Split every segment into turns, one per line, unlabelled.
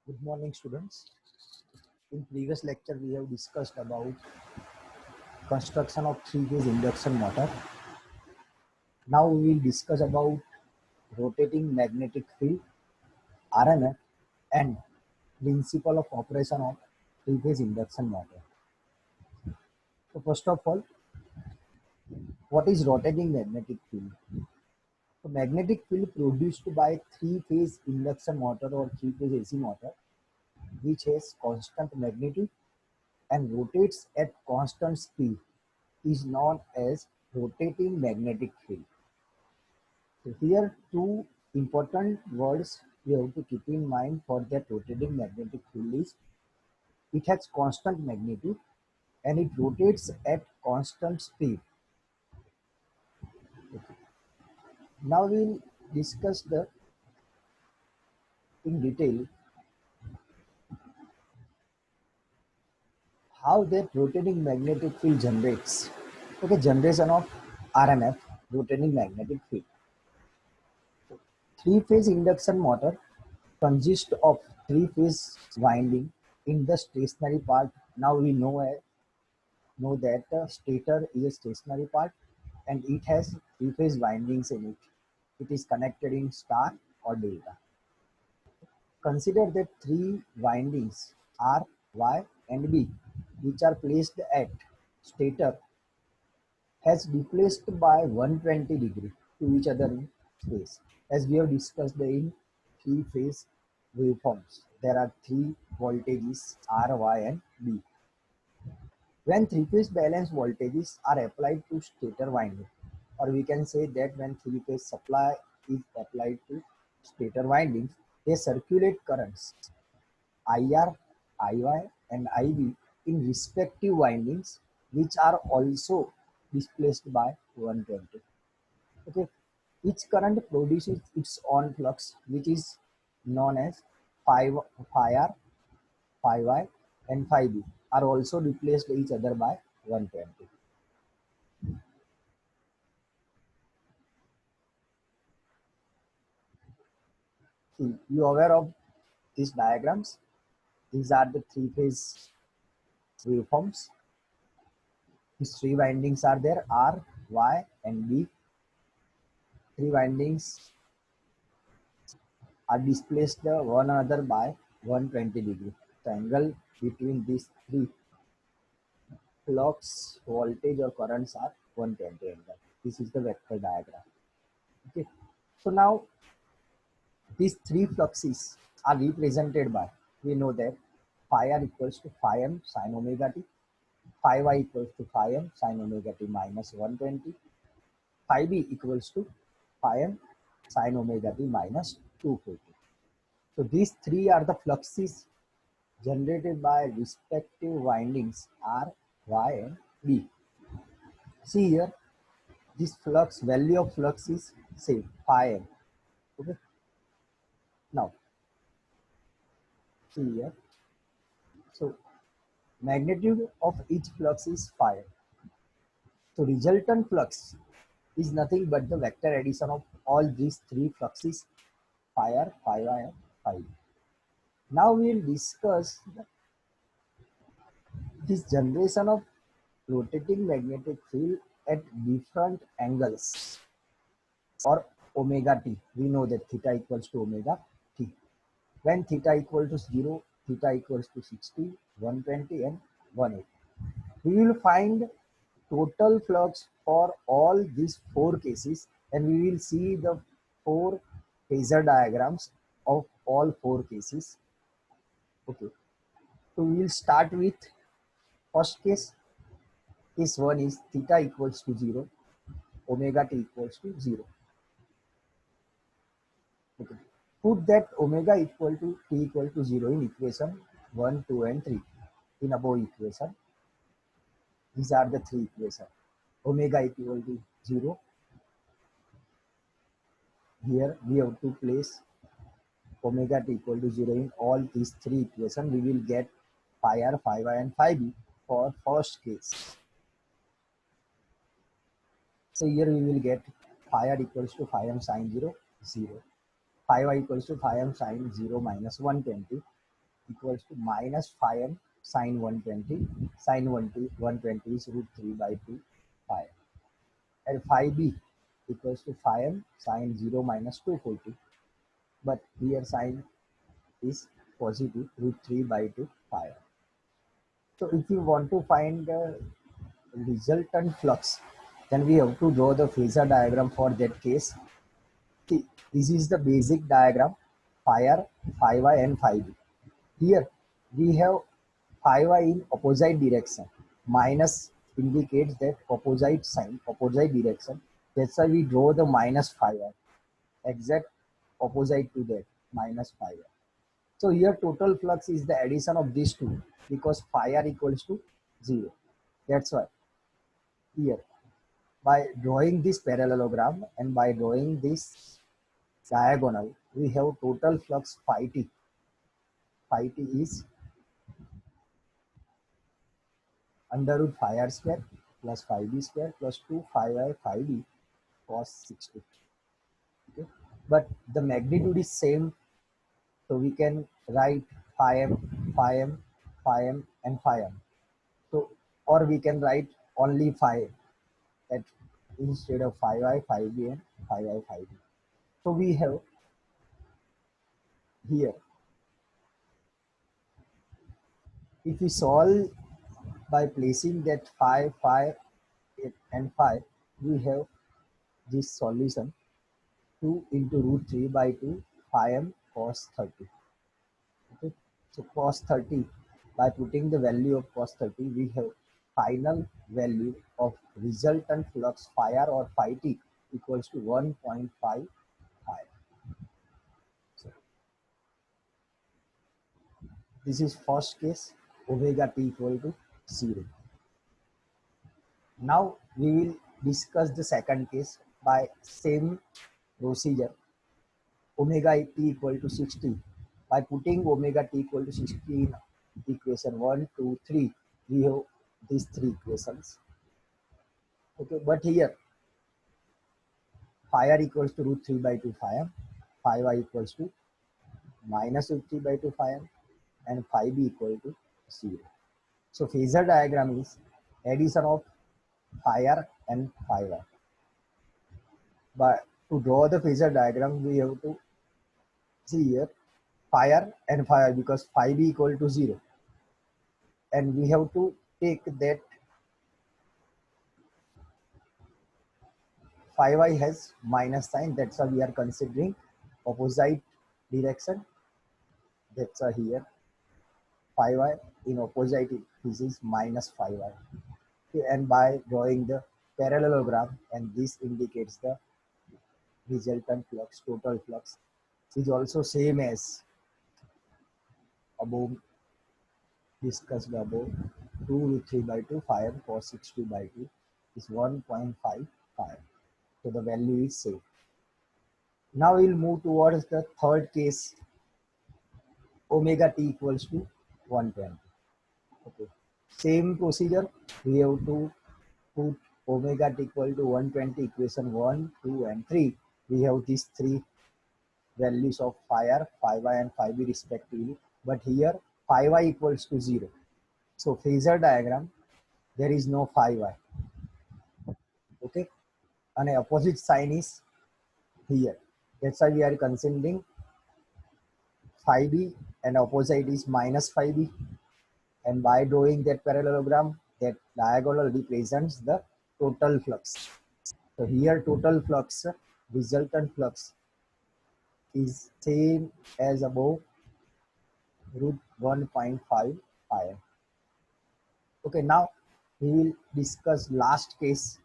Good morning, students. In previous lecture, we have discussed about construction of three-phase induction motor. Now we will discuss about rotating magnetic field (RMF) and principle of operation of three-phase induction motor. So first of all, what is rotating magnetic field? So magnetic field produced by three-phase induction motor or three-phase AC motor, which has constant magnitude and rotates at constant speed, is known as rotating magnetic field. So here two important words you have to keep in mind for that rotating magnetic field is it has constant magnitude and it rotates at constant speed. Okay. Now we'll discuss the in detail how that rotating magnetic field generates. Okay, generation of RMF, rotating magnetic field. Three-phase induction motor consists of three-phase winding in the stationary part. Now we know that the stator is a stationary part and it has three-phase windings in it. It is connected in star or delta. Consider that three windings R, Y and B which are placed at stator has replaced by 120 degree to each other in space. As we have discussed in three-phase waveforms, there are three voltages R, Y and B. When three-phase balance voltages are applied to stator winding, or we can say that when three-phase supply is applied to stator windings, they circulate currents IR, IY and IB in respective windings which are also displaced by 120. Okay, each current produces its own flux which is known as phi R, phi Y and phi B are also replaced each other by 120. See, you aware of these diagrams? These are the three-phase waveforms. These three windings are there, R, Y and B. Three windings are displaced one another by 120 degree. The angle between these three flux, voltage or currents are 120 angle. This is the vector diagram. Okay. So now these three fluxes are represented by, we know that phi r equals to phi m sin omega t, phi y equals to phi m sin omega t minus 120, phi b equals to phi m sin omega t minus 240. So these three are the fluxes generated by respective windings R, Y and B. See here, this flux, value of flux is say phi m. Okay. Now see here. So magnitude of each flux is phi. So resultant flux is nothing but the vector addition of all these three fluxes phi r, phi y and phi b. Now we will discuss this generation of rotating magnetic field at different angles or omega t. We know that theta equals to omega t. When theta equals to 0, theta equals to 60, 120 and 180. We will find total flux for all these four cases and we will see the four phasor diagrams of all four cases. Okay, so we will start with first case. Case 1 is theta equals to 0, omega t equals to 0. Okay. Put that omega equal to t equal to 0 in equation 1, 2 and 3 in above equation. These are the three equations. Omega equal to 0. Here we have to place omega t equal to 0 in all these three equations. We will get phi r, phi y and phi b for first case. So here we will get phi r equals to phi m sin 0, 0. Phi y equals to phi m sin 0 minus 120. equals to minus phi m sine 120. Sine 120 is root 3 by 2 phi. And phi b equals to phi m sine 0 minus 240. But here sine is positive, root 3 by 2 phi. So if you want to find the resultant flux, then we have to draw the phasor diagram for that case. See, this is the basic diagram, phi r, phi y and phi b. Here we have phi y in opposite direction. Minus indicates that opposite sign, opposite direction. That's why we draw the minus phi y, exact opposite to that, minus phi y. So here total flux is the addition of these two because phi r equals to 0. That's why here by drawing this parallelogram and by drawing this diagonal, we have total flux phi t. Phi t is under root phi r square plus phi b square plus 2 phi y phi b cos 60. Okay, but the magnitude is same, so we can write phi m, phi m, phi m, and phi m. So or we can write only phi at instead of phi y phi b and phi y phi b. So we have here, if we solve by placing that phi, phi, and phi, we have this solution 2 into root 3 by 2 phi m cos 30. Okay, so cos 30, by putting the value of cos 30, we have final value of resultant flux phi r or phi t equals to 1.5 phi. So this is first case, omega t equal to 0. Now we will discuss the second case by same procedure, omega t equal to 60. By putting omega t equal to 60 in equation 1, 2, 3, we have these three equations. Okay, but here phi r equals to root 3 by 2 phi m, phi y equals to minus root 3 by 2 phi m, and phi b equal to 0. So phasor diagram is addition of phi r and phi y. But to draw the phasor diagram, we have to see here phi r and phi y because phi b equal to 0. And we have to take that phi y has minus sign. That's why we are considering opposite direction. That's why here phi y in opposite this is minus phi y. Okay, and by drawing the parallelogram, and this indicates the resultant flux, total flux is also same as above discussed above, 2 root 3 by 2 phi m cos 60 by 2 is 1.5 phi. So the value is same. Now we'll move towards the third case, omega t equals to 120. Okay, same procedure, we have to put omega t equal to 120, equation 1, 2, and 3. We have these three values of phi r, phi y, and phi b respectively. But here phi y equals to 0. So phasor diagram, there is no phi y. Okay, and opposite sign is here. That's why we are considering phi b, and opposite is minus phi b. And by drawing that parallelogram, that diagonal represents the total flux. So here total flux, resultant flux is same as above, root 1.5 pi. Okay, now we will discuss last case,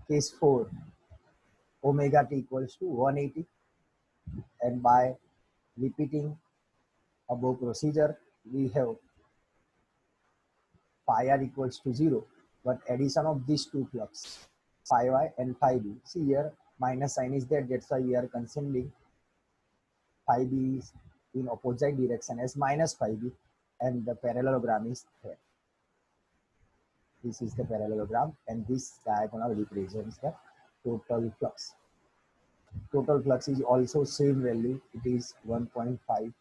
case 4, omega t equals to 180. And by repeating above procedure, we have phi r equals to 0, but addition of these two flux, phi y and phi b. See here, minus sign is there, that's why we are considering phi b is in opposite direction as minus phi b, and the parallelogram is here. This is the parallelogram, and this diagonal represents the total flux. Total flux is also same value, it is 1.5 pi.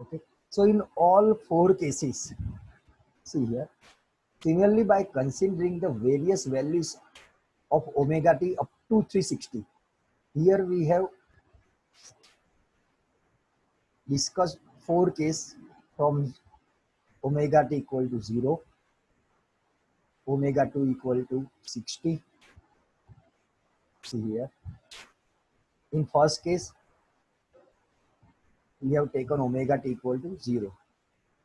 Okay. So in all four cases, see here, similarly by considering the various values of omega t up to 360, here we have discussed four cases from omega t equal to 0, omega 2 equal to 60. See here, in first case, we have taken omega t equal to 0.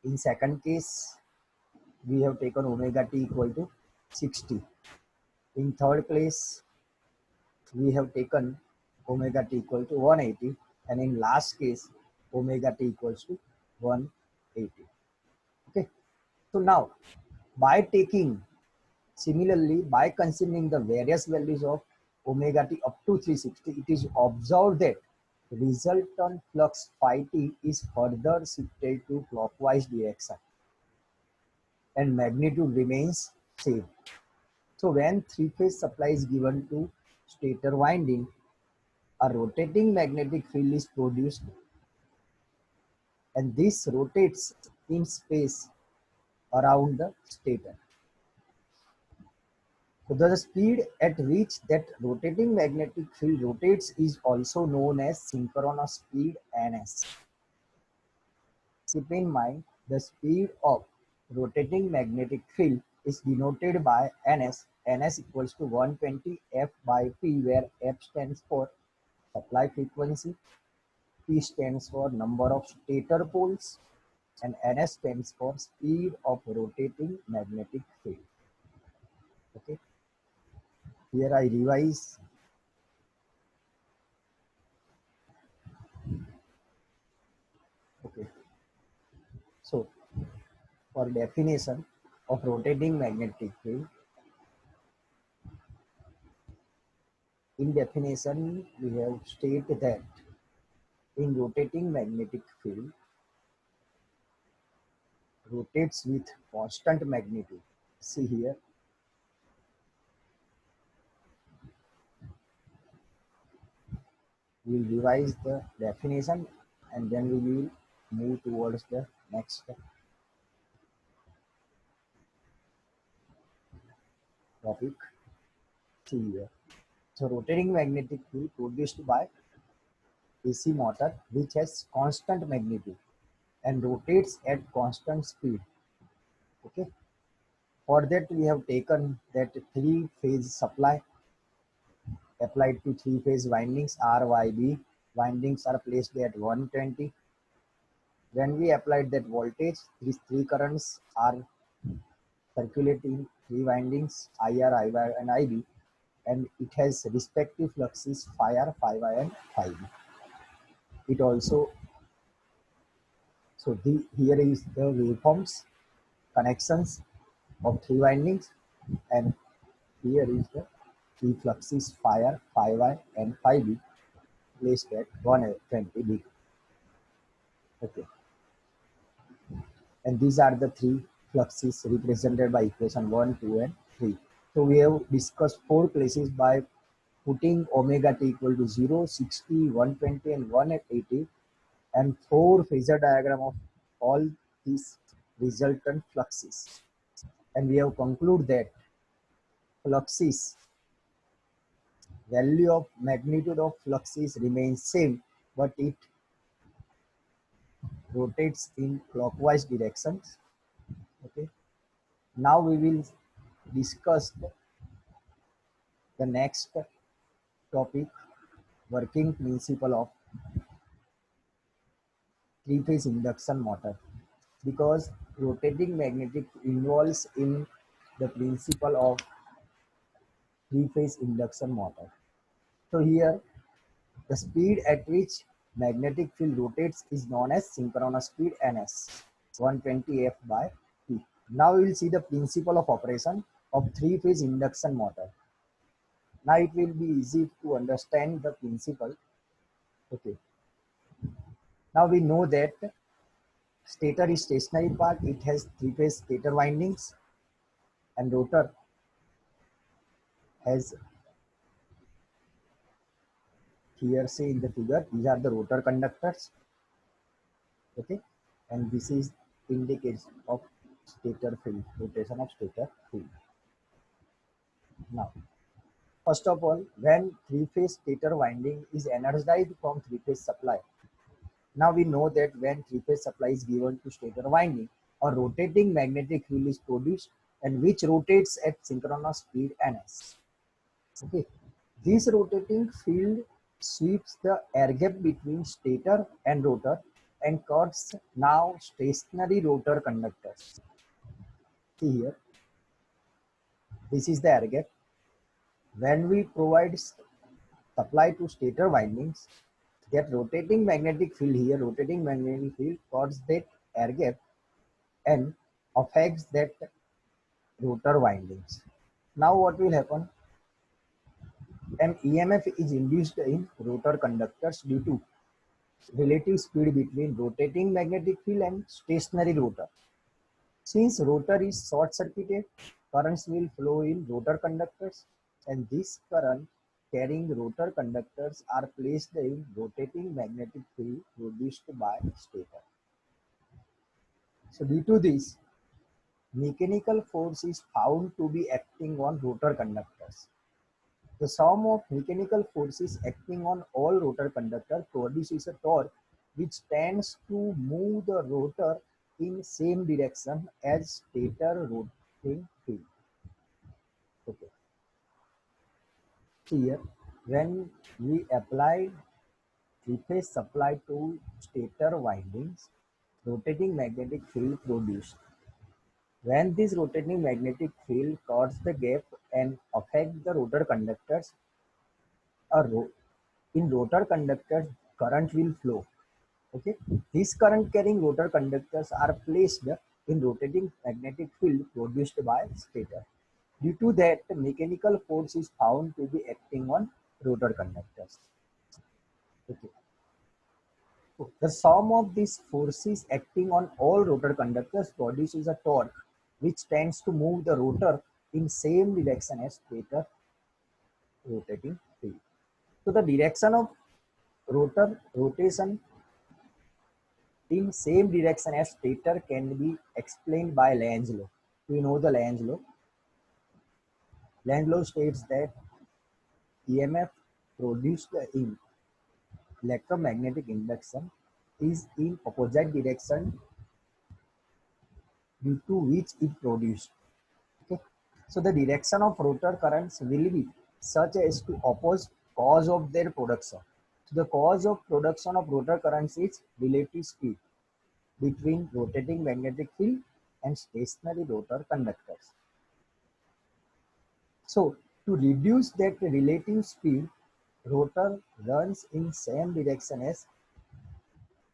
In second case, we have taken omega t equal to 60. In third place, we have taken omega t equal to 180. And in last case, omega t equals to 180. Okay. So now, by taking, similarly, by considering the various values of omega t up to 360, it is observed that resultant flux phi t is further shifted to clockwise direction and magnitude remains same. So when three-phase supply is given to stator winding, a rotating magnetic field is produced and this rotates in space around the stator. So the speed at which that rotating magnetic field rotates is also known as synchronous speed ns. Keep in mind the speed of rotating magnetic field is denoted by ns. Ns equals to 120 f by p, where f stands for supply frequency, p stands for number of stator poles, and ns stands for speed of rotating magnetic field. Okay, here I revise. Okay, so for definition of rotating magnetic field, in definition we have stated that in rotating magnetic field rotates with constant magnitude. See here, we will revise the definition and then we will move towards the next topic. See here. So rotating magnetic field produced by AC motor which has constant magnitude and rotates at constant speed. Okay. For that we have taken that three-phase supply applied to three-phase windings RYB. Windings are placed at 120. When we applied that voltage, these three currents are circulating three windings IR, IY, and IB, and it has respective fluxes phi R, phi Y, and phi B. It also here is the waveforms connections of three windings, and here is the three fluxes phi R, phi Y, and phi B placed at 120 degree. Okay, and these are the three fluxes represented by equation 1, 2, and 3. So we have discussed four places by putting omega t equal to 0, 60, 120, and 180, and four phasor diagram of all these resultant fluxes. And we have concluded that fluxes, value of magnitude of fluxes remains same, but it rotates in clockwise directions. Okay. Now we will discuss the next topic, working principle of three-phase induction motor, because rotating magnetic involves in the principle of three-phase induction motor. So here the speed at which magnetic field rotates is known as synchronous speed ns, 120 f by p. Now we will see the principle of operation of three-phase induction motor. Now it will be easy to understand the principle. Okay, now we know that stator is stationary part, it has three-phase stator windings, and rotor has, here say in the figure, these are the rotor conductors. Okay, and this is indicates of stator field, rotation of stator field. Now, first of all, when three-phase stator winding is energized from three-phase supply, now we know that when three-phase supply is given to stator winding, a rotating magnetic field is produced and which rotates at synchronous speed ns. Okay, this rotating field sweeps the air gap between stator and rotor and cuts now stationary rotor conductors. See here, this is the air gap. When we provide supply to stator windings, that rotating magnetic field here, rotating magnetic field cuts that air gap and affects that rotor windings. Now what will happen? An EMF is induced in rotor conductors due to relative speed between rotating magnetic field and stationary rotor. Since rotor is short-circuited, currents will flow in rotor conductors and this current carrying rotor conductors are placed in rotating magnetic field produced by stator. So due to this, mechanical force is found to be acting on rotor conductors. The sum of mechanical forces acting on all rotor conductors produces a torque which tends to move the rotor in same direction as stator rotating field. Okay. Here, when we apply three-phase supply to stator windings, rotating magnetic field produced. When this rotating magnetic field cuts the gap and affects the rotor conductors, in rotor conductors, current will flow. Okay, these current carrying rotor conductors are placed in rotating magnetic field produced by stator. Due to that, mechanical force is found to be acting on rotor conductors. Okay. So the sum of these forces acting on all rotor conductors produces a torque which tends to move the rotor in same direction as stator rotating field. So the direction of rotor rotation in same direction as stator can be explained by Lenz law. We know the Lenz law. Lenz law states that EMF produced in electromagnetic induction is in opposite direction due to which it produced. Okay. So the direction of rotor currents will be such as to oppose cause of their production. So the cause of production of rotor currents is relative speed between rotating magnetic field and stationary rotor conductors. So to reduce that relative speed, rotor runs in same direction as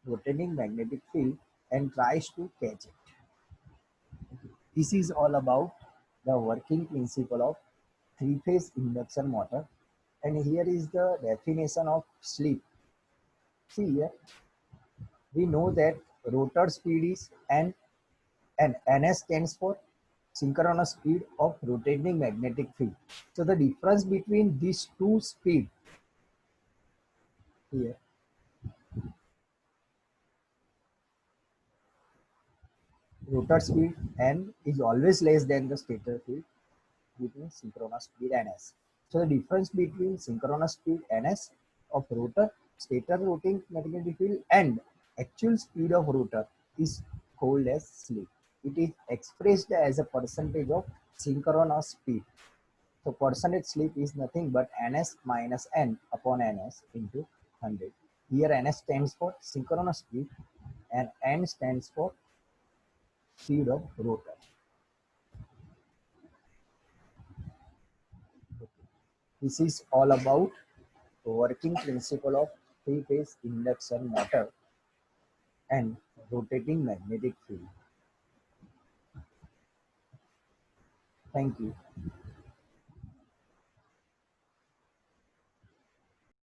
rotating magnetic field and tries to catch it. This is all about the working principle of three-phase induction motor. And here is the definition of slip. See here, we know that rotor speed is n, and ns stands for synchronous speed of rotating magnetic field. So the difference between these two speed here, rotor speed n is always less than the stator field between synchronous speed ns. So the difference between synchronous speed ns of rotor, stator rotating magnetic field and actual speed of rotor is called as slip. It is expressed as a percentage of synchronous speed. So percentage slip is nothing but ns minus n upon ns into 100. Here ns stands for synchronous speed and n stands for speed of rotor. This is all about the working principle of three-phase induction motor and rotating magnetic field. Thank you.